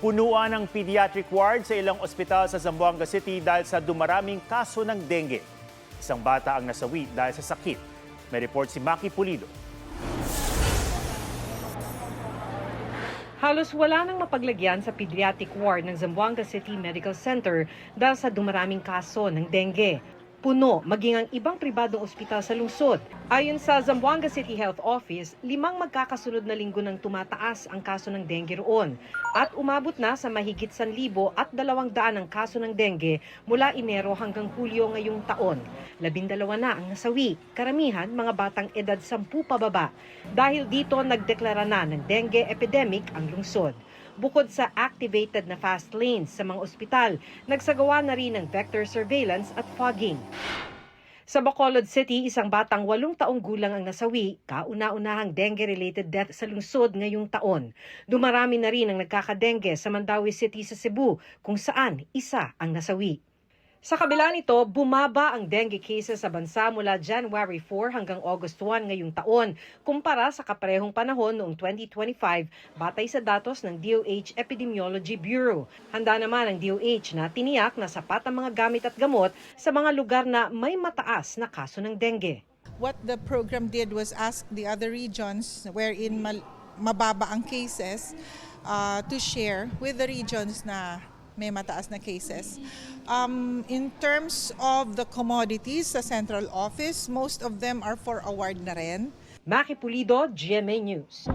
Punuan ng pediatric ward sa ilang ospital sa Zamboanga City dahil sa dumaraming kaso ng dengue. Isang bata ang nasawi dahil sa sakit. May report si Maki Pulido. Halos wala nang mapaglagyan sa pediatric ward ng Zamboanga City Medical Center dahil sa dumaraming kaso ng dengue. Puno maging ang ibang pribadong ospital sa lungsod. Ayon sa Zamboanga City Health Office, 5 magkakasunod na linggo nang tumataas ang kaso ng dengue roon at umabot na sa mahigit 1,200 ang kaso ng dengue mula Enero hanggang Hulyo ngayong taon. 12 na ang nasawi, karamihan mga batang edad 10 pababa. Dahil dito nagdeklara na ng dengue epidemic ang lungsod. Bukod sa activated na fast lanes sa mga ospital, nagsagawa na rin ng vector surveillance at fogging. Sa Bacolod City, isang batang 8 taong gulang ang nasawi, kauna-unahang dengue-related death sa lungsod ngayong taon. Dumarami na rin ang nagkakadengue sa Mandaue City sa Cebu, kung saan isa ang nasawi. Sa kabila nito, bumaba ang dengue cases sa bansa mula January 4 hanggang August 1 ngayong taon, kumpara sa kaparehong panahon noong 2025, batay sa datos ng DOH Epidemiology Bureau. Handa naman ang DOH na tiniyak na sapat ang mga gamit at gamot sa mga lugar na may mataas na kaso ng dengue. What the program did was ask the other regions wherein mababa ang cases to share with the regions na may mataas na cases. In terms of the commodities sa central office, most of them are for award na rin. Maki Pulido, GMA News.